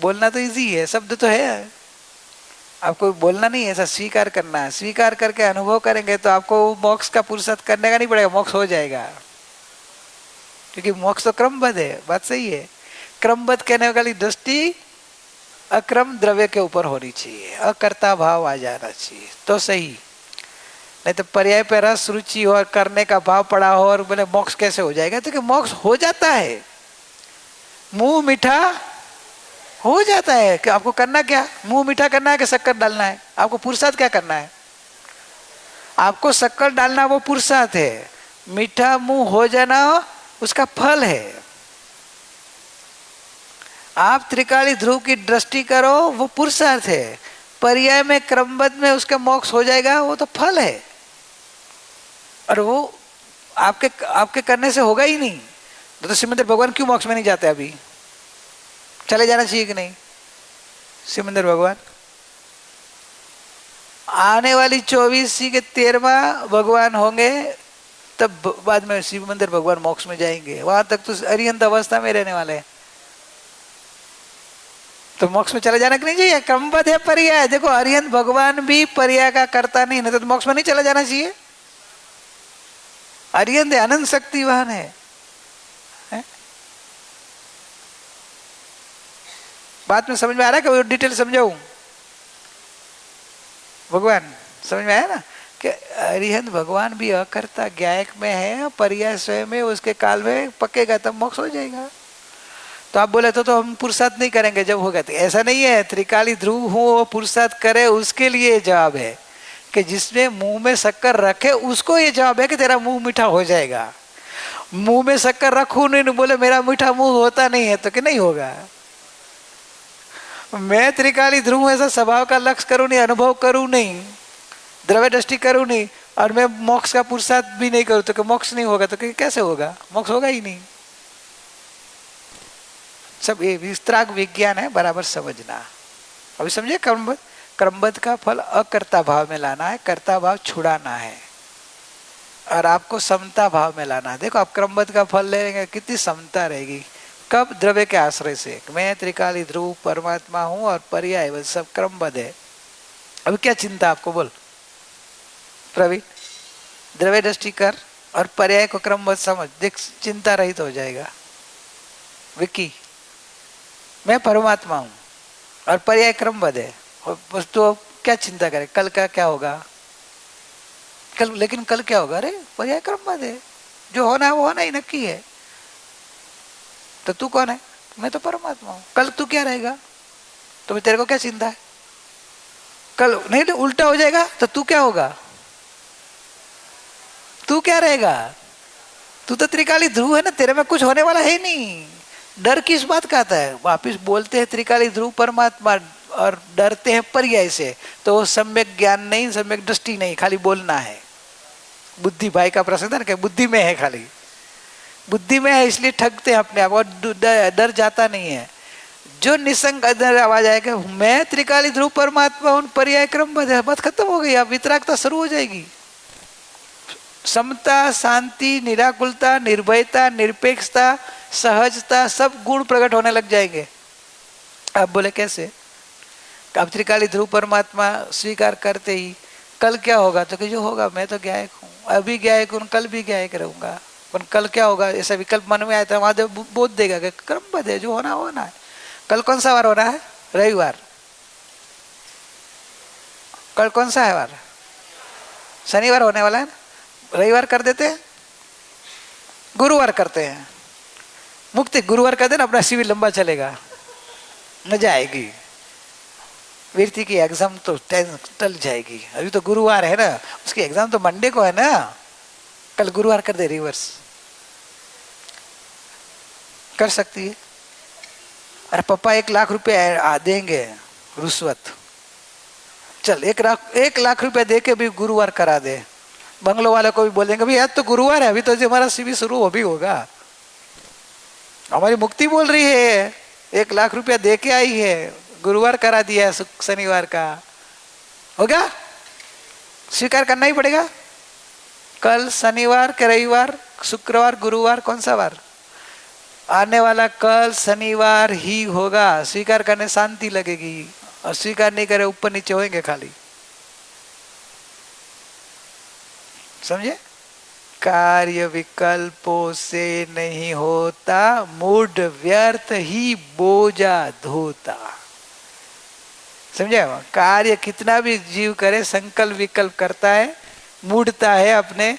बोलना तो इजी है, शब्द तो है, आपको बोलना नहीं है, ऐसा स्वीकार करना है. स्वीकार करके अनुभव करेंगे तो आपको मोक्ष का पुरुषार्थ करने का नहीं पड़ेगा, मोक्ष हो जाएगा. क्योंकि मोक्ष तो क्रमबद्ध है. बात सही है. क्रमबद्ध कहने वाली दृष्टि अक्रम द्रव्य के ऊपर होनी चाहिए, अकर्ता भाव आ जाना चाहिए तो सही. नहीं तो पर्याय पे रस रुचि हो और करने का भाव पड़ा हो और बोले मोक्ष कैसे हो जाएगा, तो कि मोक्ष हो जाता है, मुंह मीठा हो जाता है। कि आपको करना क्या, मुंह मीठा करना है कि शक्कर डालना है, आपको पुरुषार्थ क्या करना है, आपको शक्कर डालना वो पुरुषार्थ है, मीठा मुंह हो जाना उसका फल है। आप त्रिकाली ध्रुव की दृष्टि करो वो पुरुषार्थ है, पर्याय में क्रमबद्ध में उसका मोक्ष हो जाएगा वो तो फल है, और वो आपके करने से होगा ही नहीं। तो सिमंदर भगवान क्यों मोक्ष में नहीं जाते, अभी चले जाना चाहिए कि नहीं। सिमंदर भगवान आने वाली 24 के 13वां भगवान होंगे, तब बाद में सिमंदर भगवान मोक्ष में जाएंगे, वहां तक तो अरिहंत अवस्था में रहने वाले हैं। तो मोक्ष में चले जाना कि नहीं चाहिए, क्रमबद्ध है पर्याय। देखो अरिहंत भगवान भी पर्याय का करता नहीं, तो मोक्ष में नहीं चला जाना चाहिए। अरिहंत अनंत शक्तिवान है, बात में समझ में आ रहा है कि डिटेल समझाऊं। भगवान समझ में आया ना कि अरिहंत भगवान भी अकर्ता ज्ञायक में है, पर्याय स्वयं में उसके काल में पकेगा तब मोक्ष हो जाएगा। तो आप बोले तो हम पुरुषार्थ नहीं करेंगे जब होगा, तो ऐसा नहीं है। त्रिकाली ध्रुव हो वो पुरुषार्थ करे, उसके लिए जवाब है कि जिसने मुंह में शक्कर रखे उसको ये जवाब है कि तेरा मुंह मीठा हो जाएगा। मुंह में शक्कर रखू नहीं, बोले मेरा मीठा मुंह होता नहीं है, तो कि नहीं होगा। मैं त्रिकाली ध्रुव ऐसा स्वभाव का लक्ष्य करूं नहीं, अनुभव करूं नहीं, द्रव्य दृष्टि करूं नहीं, और मैं मोक्ष का पुरुषार्थ भी नहीं करूं, तो मोक्ष नहीं होगा। तो कैसे होगा, मोक्ष होगा ही नहीं। सब ये विस्तार विज्ञान है, बराबर समझना। अभी समझे, क्रमबद्ध का फल अकर्ता भाव में लाना है, कर्ता भाव छुड़ाना है, और आपको समता भाव में लाना है। देखो आप क्रमबद्ध का फल लेंगे, कितनी समता रहेगी। कब, द्रव्य के आश्रय से। मैं त्रिकाली ध्रुव परमात्मा हूं और पर्याय सब क्रमबद्ध है। अभी क्या चिंता आपको, बोल प्रवीण। द्रव्य दृष्टि कर और पर्याय को क्रमबद्ध समझ, देख चिंता रहित तो हो जाएगा। विक्की, मैं परमात्मा हूं और पर्याय क्रमबद्ध है, बस तो क्या चिंता करे, कल का क्या होगा, कल, लेकिन कल क्या होगा, अरे पर्याय क्रमबद्ध है, जो होना है वो होना ही नक्की है। तो तू कौन है, मैं तो परमात्मा हूं। कल तू क्या रहेगा, तो तेरे को क्या चिंता है। कल नहीं, उल्टा हो जाएगा तो तू क्या होगा, तू क्या रहेगा। तू तो त्रिकाली ध्रुव है ना, तेरे में कुछ होने वाला है नहीं। डर किस बात का आता है, वापिस बोलते हैं त्रिकाली ध्रुव परमात्मा और डरते हैं पर्याय से, तो वो सम्यक ज्ञान नहीं, सम्यक दृष्टि नहीं, खाली बोलना है। बुद्धि भाई का प्रश्न था ना, बुद्धि में है, खाली बुद्धि में है, इसलिए ठगते हैं अपने आप, और डर जाता नहीं है। जो निसंग अंदर आवाज आएगा मैं त्रिकाली ध्रुव परमात्मा उन पर्याय क्रमबद्ध है, बात खत्म हो गई। अब वितरागता शुरू हो जाएगी। समता, शांति, निराकुलता, निर्भयता, निरपेक्षता, सहजता, सब गुण प्रकट होने लग जाएंगे। आप बोले कैसे, अब त्रिकाली ध्रुव परमात्मा स्वीकार करते ही कल क्या होगा, तो कि जो होगा मैं तो ज्ञायक हूँ, अभी ज्ञायक हूँ, कल भी ज्ञायक रहूंगा। पर कल क्या होगा, ऐसा विकल्प मन में आया था, महादेव बोध देगा कि क्रमबद्ध है, जो होना होना है। कल कौन सा वार हो रहा है, रविवार। कल कौन सा है वार, शनिवार होने वाला है ना, रविवार कर देते हैं, गुरुवार करते हैं, मुक्ति गुरुवार कर देना, अपना शिविर लंबा चलेगा, मजा आएगी। वीरती की एग्जाम तो टल जाएगी। अभी तो गुरुवार है ना, उसकी एग्जाम तो मंडे को है ना, कल गुरुवार कर दे, रिवर्स कर सकती है। अरे पापा 1 लाख रुपए देंगे रुश्वत, चल 1 लाख रुपए दे के भी गुरुवार करा दे। बंगलो वाले को भी बोल देंगे भाई आज तो गुरुवार है, अभी तो जो हमारा शिविर शुरू हो भी होगा, हमारी मुक्ति बोल रही है 1 लाख रुपया दे के आई है, गुरुवार करा दिया है, शनिवार का होगा, स्वीकार करना ही पड़ेगा। कल शनिवार के रविवार, शुक्रवार, गुरुवार, कौन सा वार आने वाला, कल शनिवार ही होगा। स्वीकार करने शांति लगेगी, और स्वीकार नहीं करे ऊपर नीचे होंगे खाली। समझे, कार्य विकल्पों से नहीं होता, मूड व्यर्थ ही बोझा धोता। समझे, कार्य कितना भी जीव करे, संकल्प विकल्प करता है, मुड़ता है, अपने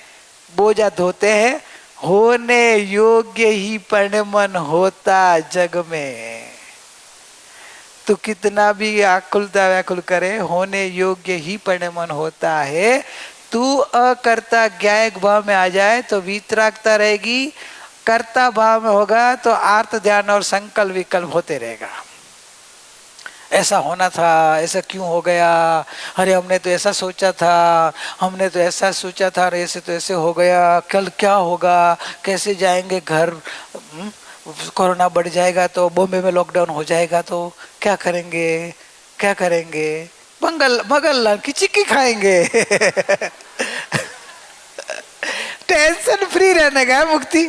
बोझा धोते हैं। होने योग्य ही पण मन होता जग में। तू कितना भी आकुलता व्याकुल करे, होने योग्य ही पण मन होता है। तू अकर्ता ज्ञायक भाव में आ जाए तो वीतरागता रहेगी, कर्ता भाव में होगा तो आर्त ध्यान और संकल्प विकल्प होते रहेगा। ऐसा होना था, ऐसा क्यों हो गया, अरे हमने तो ऐसा सोचा था, हमने तो ऐसा सोचा था, अरे ऐसे तो ऐसे हो गया, कल क्या होगा, कैसे जाएंगे घर, कोरोना बढ़ जाएगा तो, बॉम्बे में लॉकडाउन हो जाएगा तो क्या करेंगे, क्या करेंगे, मगल की चिक्की खाएंगे। टेंशन फ्री रहने का मुक्ति,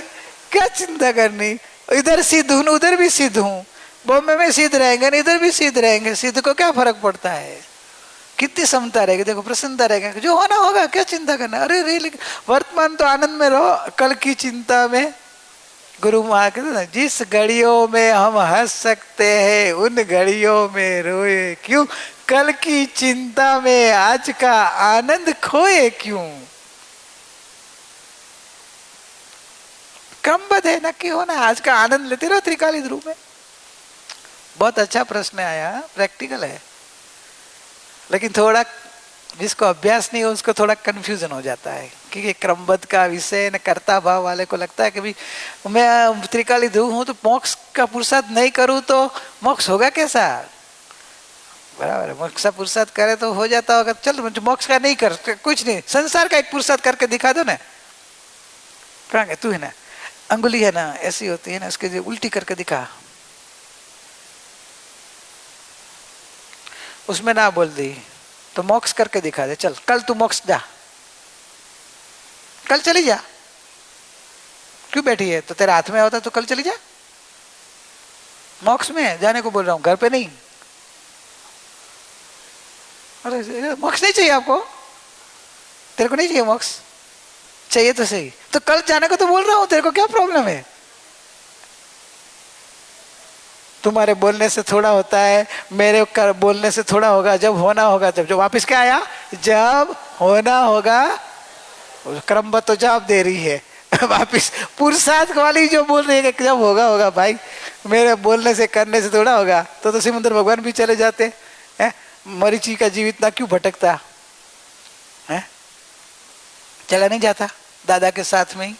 क्या चिंता करनी, इधर सिद्ध हूं उधर भी सिद्ध हूं, बॉम्बे में सिद्ध रहेंगे इधर भी सिद्ध रहेंगे, सिद्ध को क्या फर्क पड़ता है, कितनी समता रहेगी, देखो प्रसन्नता रहेगी, जो होना होगा, क्या चिंता करना। अरे रे, वर्तमान तो आनंद में रहो, कल की चिंता में। गुरु माँ कहते ना, जिस घड़ियों में हम हंस सकते हैं उन घड़ियों में रोए क्यों, कल की चिंता में आज का आनंद खोए क्यों। क्रमबद्ध है, नक्की होना, आज का आनंद लेते रहो त्रिकाली ध्रुव में। बहुत अच्छा प्रश्न आया, प्रैक्टिकल है, लेकिन थोड़ा जिसको अभ्यास नहीं हो उसको थोड़ा कंफ्यूजन हो जाता है, क्योंकि क्रमबद्ध का विषय न कर्ता भाव वाले को लगता है कि भाई मैं त्रिकाली ध्रुव हूं तो मोक्ष का पुरुषार्थ नहीं करूं तो मोक्ष होगा कैसा। बराबर है, मोक्ष का पुरुषार्थ करे तो हो जाता होगा, चल मोक्ष का नहीं कर, कुछ नहीं, संसार का एक पुरुषार्थ करके दिखा दो ना। कहेंगे तू है ना, अंगुली है ना ऐसी होती है ना, उसके उल्टी करके दिखा, उसमें ना बोल दी तो मोक्ष करके दिखा दे, चल कल तू मोक्ष जा, कल चली जा, क्यों बैठी है, तो तेरे हाथ में होता तो कल चली जा, मोक्ष में जाने को बोल रहा हूं, घर पे नहीं। अरे मोक्ष नहीं चाहिए आपको, तेरे को नहीं चाहिए मोक्ष, चाहिए तो सही, तो कल जाने को तो बोल रहा हूं, तेरे को क्या प्रॉब्लम है। तुम्हारे बोलने से थोड़ा होता है, मेरे बोलने से थोड़ा होगा, जब होना होगा जब, जो वापस क्या आया, जब होना होगा, क्रमबद्ध तो जवाब दे रही है वापिस पुरुषार्थ वाली जो बोल रही है कि जब होगा होगा, भाई मेरे बोलने से करने से थोड़ा होगा, तो समुद्र भगवान भी चले जाते हैं, मरीची का जीव इतना क्यों भटकता है, चला नहीं जाता दादा के साथ में ही।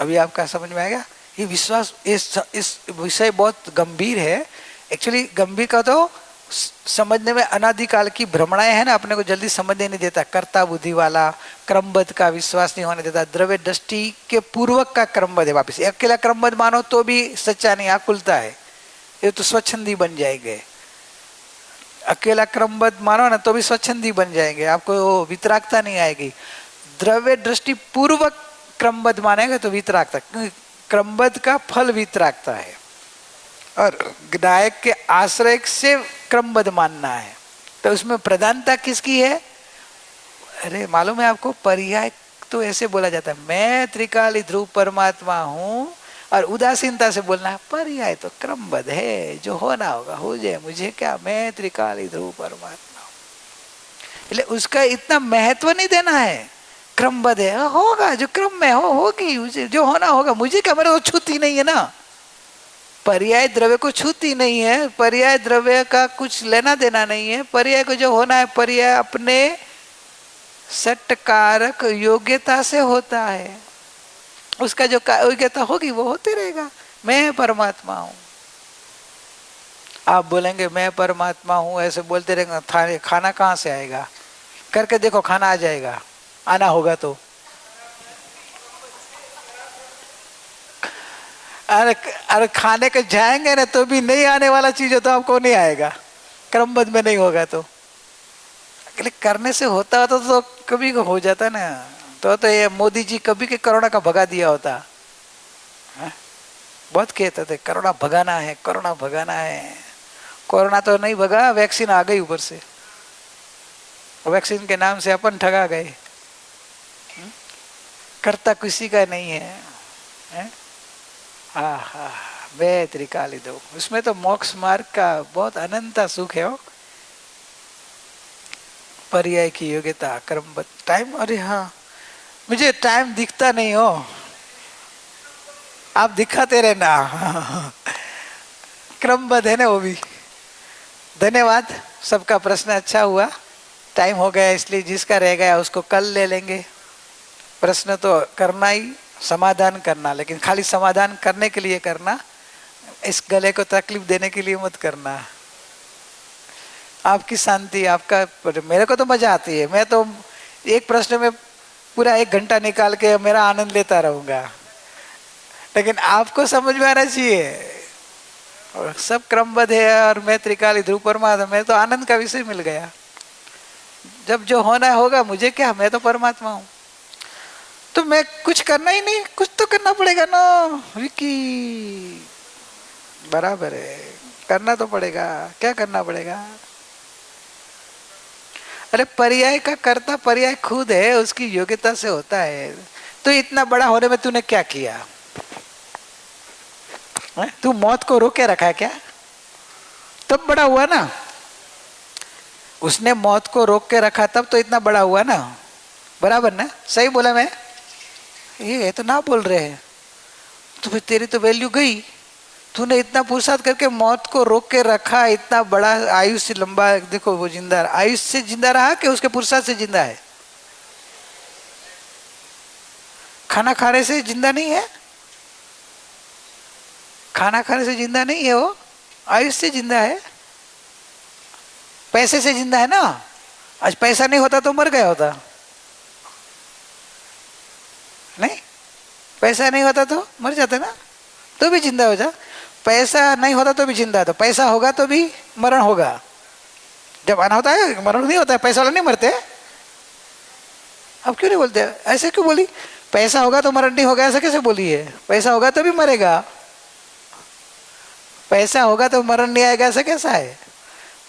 अभी आपका समझ में आएगा, ये विश्वास, इस विषय बहुत गंभीर है। एक्चुअली गंभीर का तो समझने में अनादिकाल की भ्रमणाएं है ना, अपने को जल्दी समझने नहीं देता, कर्ता बुद्धि वाला, क्रमबद्ध का विश्वास नहीं होने देता, द्रव्य दृष्टि के पूर्वक का क्रमबद्ध है। वापिस अकेला क्रमबद्ध मानो तो भी सच्चा नहीं, आकुलता है, ये तो स्वच्छंदी बन जाएंगे। अकेला क्रमबद्ध मानो ना तो भी स्वच्छंदी बन जाएंगे, आपको वितरागता नहीं आएगी। द्रव्य दृष्टि पूर्वक क्रमबद्ध मानेंगे तो वितरागता, क्रमबद्ध का फल वितरागता है, और नायक के आश्रय से क्रमबद्ध मानना है, तो उसमें प्रधानता किसकी है। अरे मालूम है आपको, पर्याय तो ऐसे बोला जाता है, मैं त्रिकाली ध्रुव परमात्मा हूं, और उदासीनता से बोलना है पर्याय तो क्रमबद्ध है, जो होना होगा हो जाए, मुझे क्या, मैं त्रिकाली ध्रुव परमात्मा हूं। इसलिए उसका इतना महत्व नहीं देना है, क्रमबद्ध है, होगा जो क्रम में होगी, जो होना होगा, मुझे क्या, मेरे को छूती नहीं है ना, पर्याय द्रव्य को छूती नहीं है, पर्याय द्रव्य का कुछ लेना देना नहीं है, पर्याय को जो होना है पर्याय अपने सटकारक योग्यता से होता है, उसका जो योग्यता होगी वो होते रहेगा। मैं परमात्मा हूं, आप बोलेंगे मैं परमात्मा हूं, ऐसे बोलते रहेंगे, खाना कहां से आएगा, करके देखो खाना आ जाएगा, आना होगा तो। अरे खाने के जाएंगे ना तो भी नहीं आने वाला चीज हो तो आपको नहीं आएगा, क्रमबद्ध में नहीं होगा तो। करने से होता होता तो कभी को हो जाता ना, तो ये मोदी जी कभी के कोरोना का भगा दिया होता है? बहुत कहते थे कोरोना भगाना है, कोरोना भगाना है, कोरोना तो नहीं भगा, वैक्सीन आ गई ऊपर से, वैक्सीन के नाम से अपन ठगा गए, करता किसी का नहीं है, हाँ वे त्रिकाली दो, उसमें तो मोक्ष मार्ग का बहुत अनंत सुख है। पर्याय की योग्यता क्रमबद्ध टाइम। अरे हाँ, मुझे टाइम दिखता नहीं हो, आप दिखाते रहना। क्रमबद्ध है ना वो भी। धन्यवाद, सबका प्रश्न अच्छा हुआ। टाइम हो गया इसलिए जिसका रह गया उसको कल ले लेंगे। प्रश्न तो करना ही, समाधान करना, लेकिन खाली समाधान करने के लिए करना, इस गले को तकलीफ देने के लिए मत करना। आपकी शांति, आपका, मेरे को तो मजा आती है। मैं तो एक प्रश्न में पूरा 1 घंटा निकाल के मेरा आनंद लेता रहूंगा, लेकिन आपको समझ में आना चाहिए। और सब क्रमबद्ध है और मैं त्रिकाली ध्रुव परमात्मा, मैं तो आनंद का विषय मिल गया। जब जो होना होगा, मुझे क्या, मैं तो परमात्मा हूं। तो मैं कुछ करना ही नहीं, कुछ तो करना पड़ेगा ना विकी। बराबर है, करना तो पड़ेगा। क्या करना पड़ेगा? अरे पर्याय का कर्ता पर्याय खुद है, उसकी योग्यता से होता है। तो इतना बड़ा होने में तूने क्या किया? तू मौत को रोके रखा है क्या? तब बड़ा हुआ ना। उसने मौत को रोक के रखा तब तो इतना बड़ा हुआ ना। बराबर ना? सही बोला मैं? ये तो ना बोल रहे हैं तो फिर तेरी तो वैल्यू गई। तूने इतना पुरुषार्थ करके मौत को रोक के रखा, इतना बड़ा आयुष्य लंबा। देखो वो जिंदा, आयुष्य से जिंदा रहा कि उसके पुरुषार्थ से जिंदा है? खाना खाने से जिंदा नहीं है, खाना खाने से जिंदा नहीं है वो, आयुष्य से जिंदा है। पैसे से जिंदा है ना। आज पैसा नहीं होता तो मर गया होता। नहीं, पैसा नहीं होता तो मर जाता ना, तो भी जिंदा हो जा। पैसा नहीं होता तो भी जिंदा है, तो पैसा होगा तो भी मरण होगा। जब आना होता है मरण नहीं होता है, पैसा वाले नहीं मरते। अब क्यों नहीं बोलते? ऐसे क्यों बोली? पैसा होगा तो मरण नहीं होगा, ऐसा कैसे बोली है? पैसा होगा तो भी मरेगा, पैसा होगा तो मरण नहीं आएगा, ऐसा कैसा है?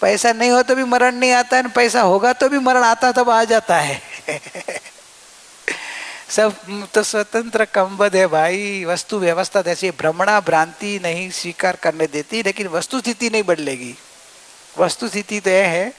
पैसा नहीं हो तो भी मरण नहीं आता है, पैसा होगा तो भी मरण आता तब आ जाता है। सब तो स्वतंत्र क्रमबद्ध है भाई। वस्तु व्यवस्था जैसी भ्रमणा भ्रांति नहीं स्वीकार करने देती, लेकिन वस्तु स्थिति नहीं बदलेगी। वस्तु स्थिति तो यह है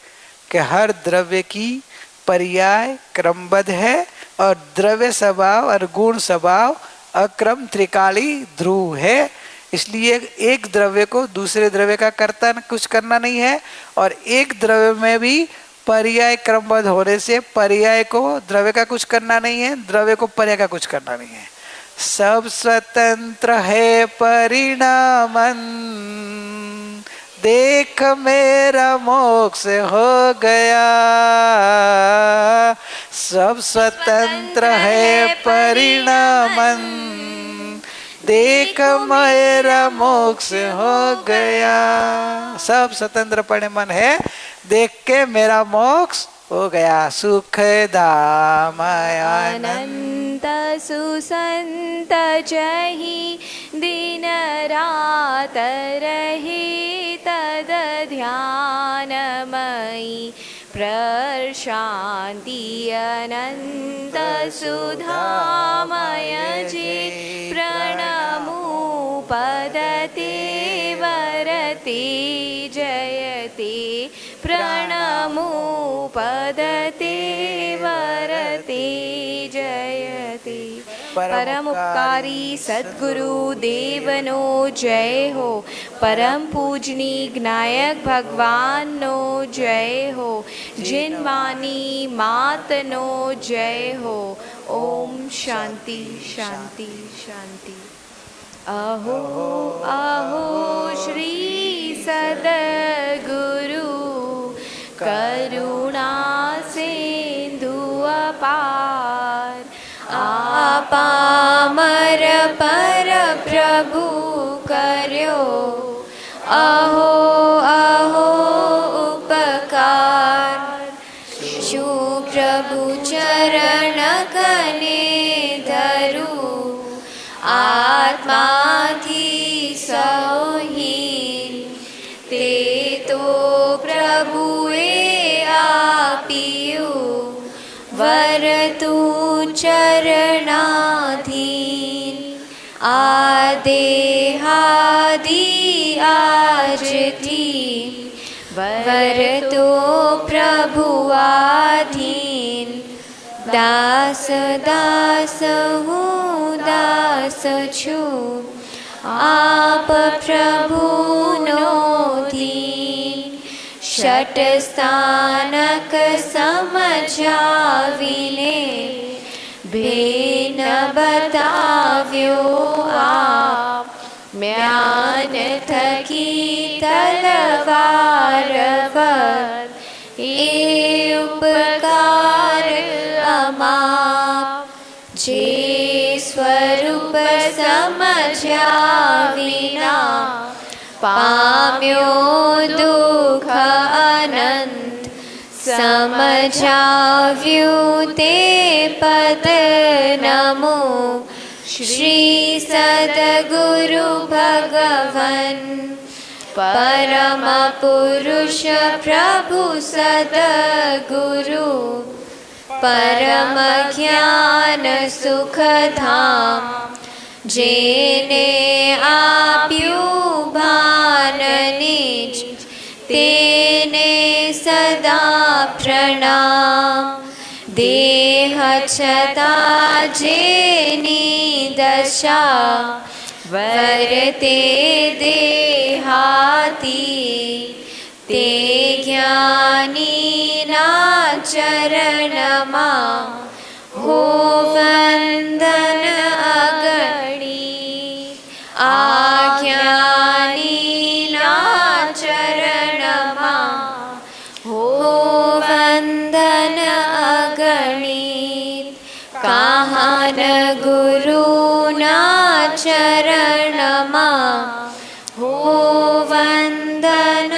कि हर द्रव्य की पर्याय क्रमबद्ध है और द्रव्य स्वभाव और गुण स्वभाव अक्रम त्रिकाली ध्रुव है। इसलिए एक द्रव्य को दूसरे द्रव्य का कर्ता कुछ करना नहीं है, और एक द्रव्य में भी पर्याय क्रमबद्ध होने से पर्याय को द्रव्य का कुछ करना नहीं है, द्रव्य को पर्याय का कुछ करना नहीं है। सब स्वतंत्र है परिणामन, देख मेरा मोक्ष हो गया। सब स्वतंत्र है परिणामन, देख मेरा मोक्ष हो गया। सब स्वतंत्र परिणामन है, देख के मेरा मोक्ष हो गया। सुख धाम अनंत सुसंत जहि दिन रात रही तद ध्यानमयी प्रशांति अनंत सुधामय जे प्रणमो पदते वरते जयते प्रणमो पदते वरते जयते। परम उपकारी सद्गुरु देवनो जय हो, परम पूजनी ज्ञायक भगवान नो जय हो, जिनवानी मातनो जय हो। ओम शांति शांति शांति। अहो अहो श्री सद्गुरु करुणा सिंधु अपार, आपामर पर प्रभु कर्यो अहो अहो उपकार। शु प्रभु चरण कने धरु, आत्मा थी सौहीन ते तो प्रभुए आपियो, वर तू चरणाधीन। आदे हादि आज थी वरतो प्रभुआधीन दास दास हूँ दास छू आप प्रभुनो दीन षट स्थानक समझाविने भेन बताव्यो आप म्यान थकी तलवार पर ए उपकार अमाप जे स्वरूप समझ्या विना पाम्यो दुख अनंत समझाव्યું તે પદ નમો શ્રી સદગુરુ ભગવન પરમ પુરુષ પ્રભુ સદગુરુ પરમ જ્ઞાન સુખધામ જેને આપ્યું ભાન નિજ તેને સદા પ્રણામ દેહ છતાં જેની દશા વર્તે દેહાતી તે જ્ઞાનીના ચરણમાં હો વંદન અગણી આ જ્ઞાનીના ચરણમાં હો વંદન અગણિત કાહન ગુરુના ચરણમાં હો વંદન